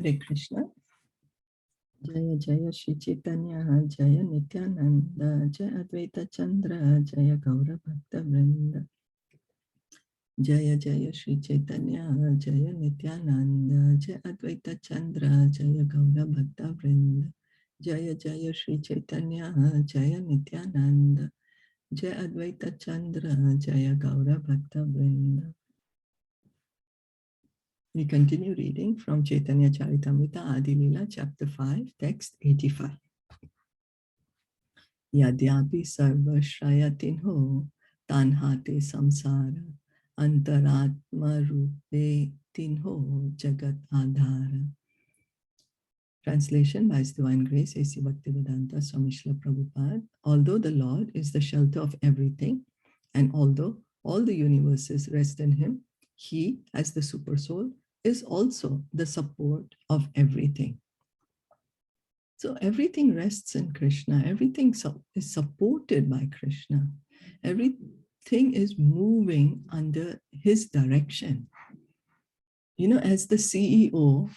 Hare Krishna. Jaya Jaya Shri Chaitanya Jaya Nityananda Jaya Advaita Chandra Jaya Gaura Bhakta Vrinda. Jaya Jaya Shri Chaitanya Jaya Nityananda Jaya Advaita Chandra Jaya Gaura Bhakta Vrinda. Jaya Jaya Shri Chaitanya Jaya Nityananda Jaya Advaita Chandra Jaya Gaura Bhakta Vrinda. We continue reading from Caitanya Caritamrita, Adi-Lila, chapter 5, text 85. Yadyapi sarva shrayatinho tanhate samsara antaratma rupe tinho jagat adhara. Translation by His Divine Grace, A.C. Bhaktivedanta Swami Srila Prabhupada. Although the Lord is the shelter of everything, and although all the universes rest in Him, He, as the Super Soul, is also the support of everything. So everything rests in Krishna. Everything is supported by Krishna. Everything is moving under His direction. You know, as the CEO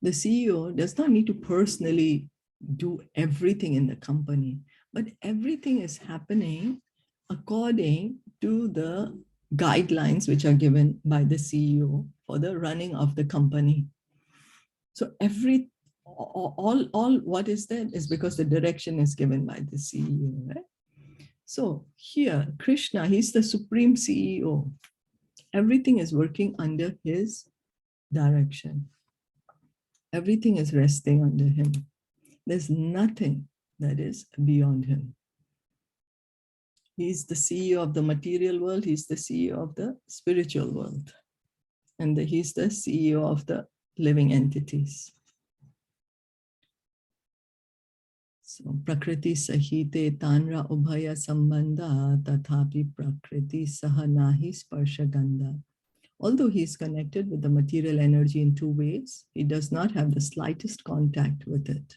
does not need to personally do everything in the company, but everything is happening according to the guidelines which are given by the CEO for the running of the company. So all what is there is because the direction is given by the CEO, right? So here, Krishna, He's the supreme CEO. Everything is working under His direction. Everything is resting under Him. There's nothing that is beyond Him. He's the CEO of the material world. He's the CEO of the spiritual world. And He's the CEO of the living entities. So, Prakriti Sahite Tanra Ubhaya Sambandha Tathapi Prakriti Sahanahi Sparshaganda. Although he is connected with the material energy in two ways, he does not have the slightest contact with it.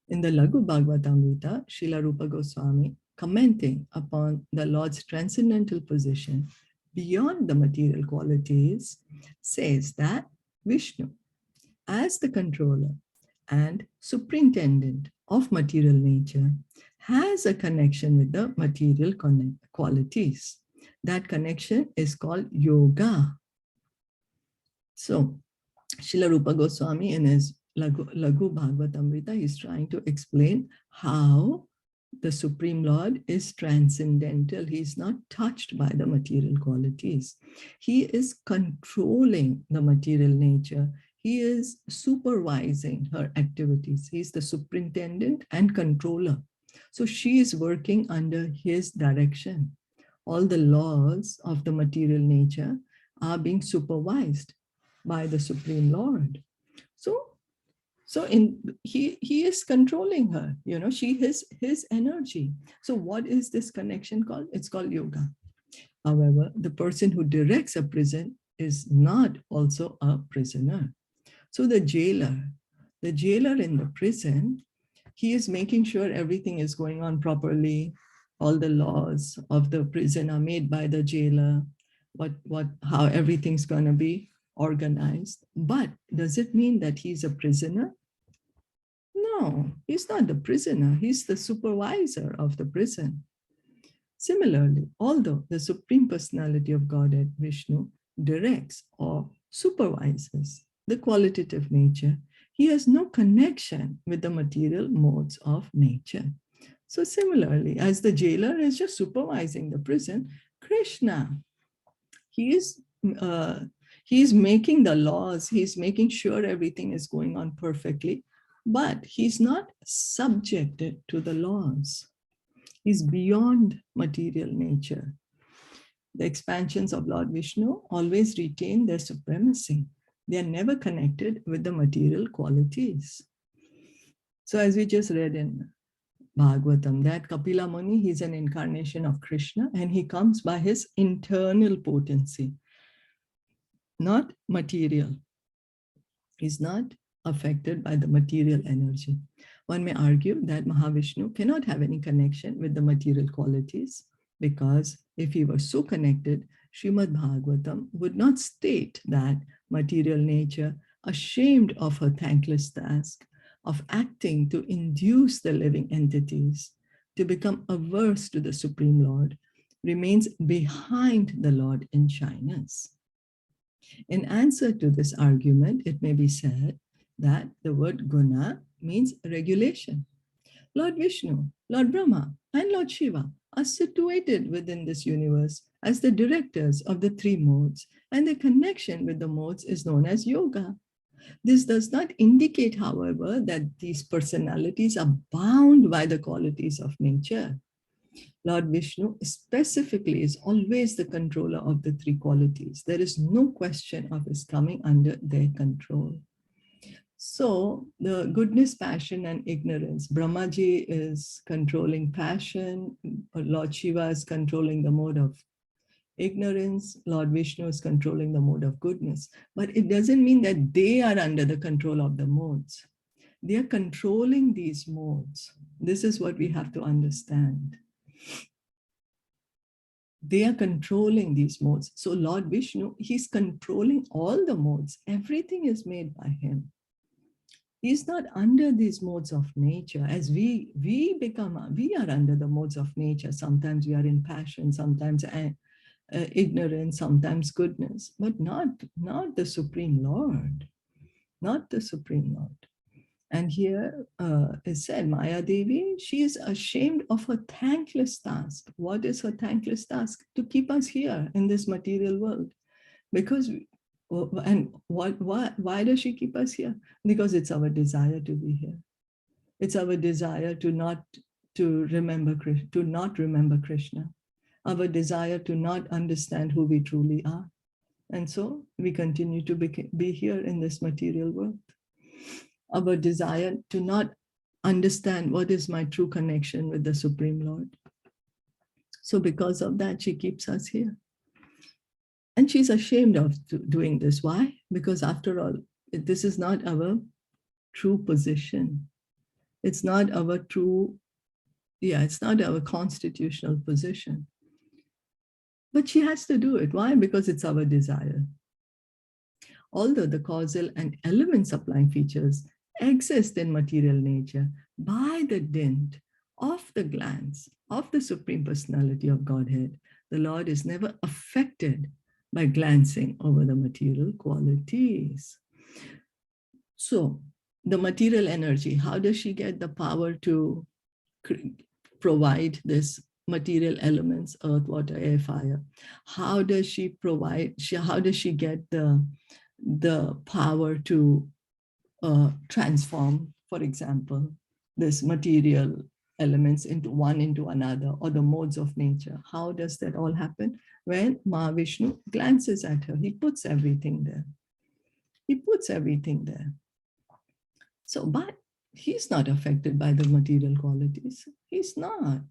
In the Laghu Bhagavatamrita, Srila Rupa Goswami, commenting upon the Lord's transcendental position beyond the material qualities, says that Vishnu, as the controller and superintendent of material nature, has a connection with the material qualities. That connection is called yoga. So, Srila Rupa Goswami in his Laghu Bhagavatamrita, he's trying to explain how the Supreme Lord is transcendental. He's not touched by the material qualities. He is controlling the material nature. He is supervising her activities. He's the superintendent and controller. So she is working under His direction. All the laws of the material nature are being supervised by the Supreme Lord. So he is controlling her, you know, she is his energy. So what is this connection called? It's called yoga. However, the person who directs a prison is not also a prisoner. So the jailer in the prison, he is making sure everything is going on properly. All the laws of the prison are made by the jailer, how everything's going to be organized. But does it mean that he's a prisoner? No, he's not the prisoner. He's the supervisor of the prison. Similarly, although the Supreme Personality of Godhead, Vishnu, directs or supervises the qualitative nature, he has no connection with the material modes of nature. So similarly, as the jailer is just supervising the prison, Krishna, he is making the laws, he's making sure everything is going on perfectly, but he's not subjected to the laws. He's beyond material nature. The expansions of Lord Vishnu always retain their supremacy. They are never connected with the material qualities. So as we just read in Bhagavatam, that Kapila Muni, he's an incarnation of Krishna, and he comes by his internal potency, not material. He's not affected by the material energy. One may argue that Mahavishnu cannot have any connection with the material qualities, because if he were so connected, Srimad Bhagavatam would not state that material nature ashamed of her thankless task of acting to induce the living entities to become averse to the Supreme Lord, remains behind the Lord in shyness. In answer to this argument, it may be said that the word guna means regulation. Lord Vishnu, Lord Brahma, and Lord Shiva are situated within this universe as the directors of the three modes, and the connection with the modes is known as yoga. This does not indicate, however, that these personalities are bound by the qualities of nature. Lord Vishnu specifically is always the controller of the three qualities. There is no question of his coming under their control. So the goodness, passion, and ignorance. Brahmaji is controlling passion. Lord Shiva is controlling the mode of ignorance. Lord Vishnu is controlling the mode of goodness. But it doesn't mean that they are under the control of the modes. They are controlling these modes. This is what we have to understand. They are controlling these modes. So Lord Vishnu, he's controlling all the modes. Everything is made by him. He's not under these modes of nature. As we are under the modes of nature. Sometimes we are in passion, sometimes ignorance, sometimes goodness, but not the Supreme Lord, not the Supreme Lord. And here is said, Maya Devi, she is ashamed of her thankless task. What is her thankless task? To keep us here in this material world. Because, and why does she keep us here? Because it's our desire to be here. It's our desire to not remember Krishna. Our desire to not understand who we truly are. And so we continue to be here in this material world. Our desire to not understand what is my true connection with the Supreme Lord. So because of that, she keeps us here. And she's ashamed of doing this. Why? Because after all, this is not our true position. It's not our it's not our constitutional position. But she has to do it. Why? Because it's our desire. Although the causal and element supplying features exist in material nature by the dint of the glance of the Supreme Personality of Godhead, the Lord is never affected by glancing over the material qualities. So the material energy, how does she get the power to provide this material elements, earth, water, air, fire? How does she provide, how does she get the power to transform, for example, this material elements into another, or the modes of nature? How does that all happen? When Mahavishnu glances at her, he puts everything there. He puts everything there. So, but he's not affected by the material qualities. He's not.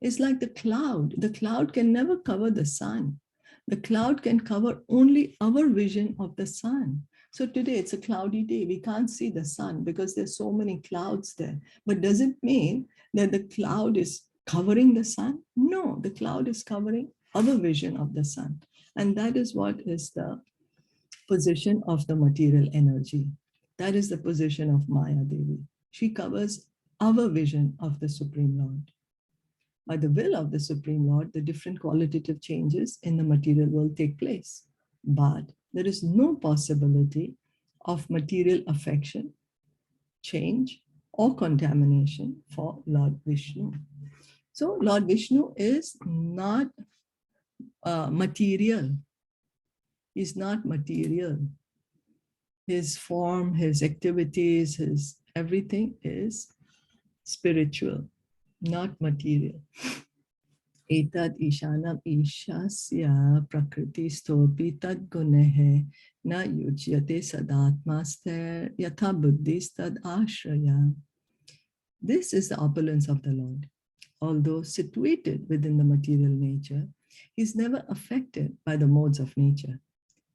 It's like the cloud. The cloud can never cover the sun. The cloud can cover only our vision of the sun. So today it's a cloudy day. We can't see the sun because there's so many clouds there. But does it mean that the cloud is covering the sun? No, the cloud is covering our vision of the sun. And that is what is the position of the material energy. That is the position of Maya Devi. She covers our vision of the Supreme Lord. By the will of the Supreme Lord, the different qualitative changes in the material world take place. But there is no possibility of material affection, change, or contamination for Lord Vishnu. So Lord Vishnu is not material. He's not material. His form, his activities, his everything is spiritual, not material. Etad ishanam ishasya prakriti stopi tad gunehe na yujyate sadatmaster yatha buddhis tad ashraya. This is the opulence of the Lord. Although situated within the material nature, he is never affected by the modes of nature.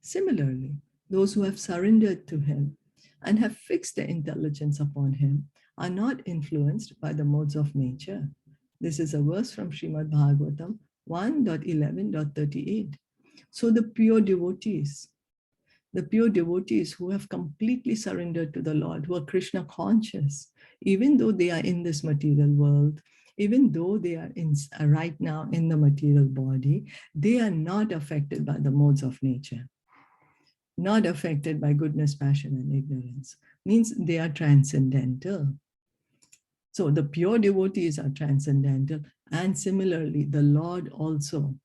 Similarly, those who have surrendered to him and have fixed their intelligence upon him are not influenced by the modes of nature. This is a verse from Srimad Bhagavatam 1.11.38. So the pure devotees, The pure devotees who have completely surrendered to the Lord, who are Krishna conscious, even though they are in this material world, even though they are right now in the material body, they are not affected by the modes of nature, not affected by goodness, passion, and ignorance. Means they are transcendental. So the pure devotees are transcendental, and similarly, the Lord also,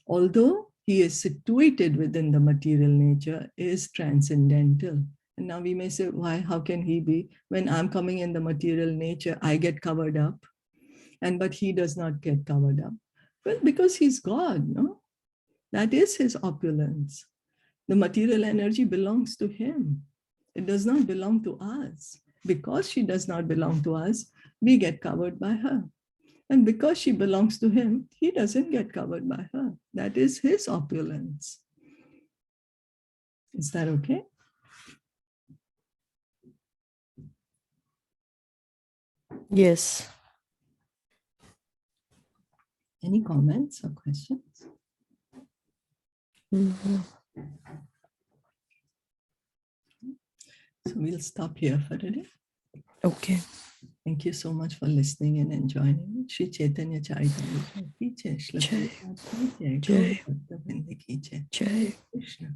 although he is situated within the material nature, is transcendental. And now we may say, why, how can he be? When I'm coming in the material nature, I get covered up, but he does not get covered up. Well, because he's God, no? That is his opulence. The material energy belongs to him. It does not belong to us. Because she does not belong to us, we get covered by her. And because she belongs to him, he doesn't get covered by her. That is his opulence. Is that okay? Yes. Any comments or questions? Mm-hmm. So we'll stop here for today. Okay. Thank you so much for listening and enjoying. Shri Caitanya Caritamrita ki jai, Shilpa Jai. ki jai, Jai. Gaur Bhakta Vrinda ki jai. Jai. Krishna.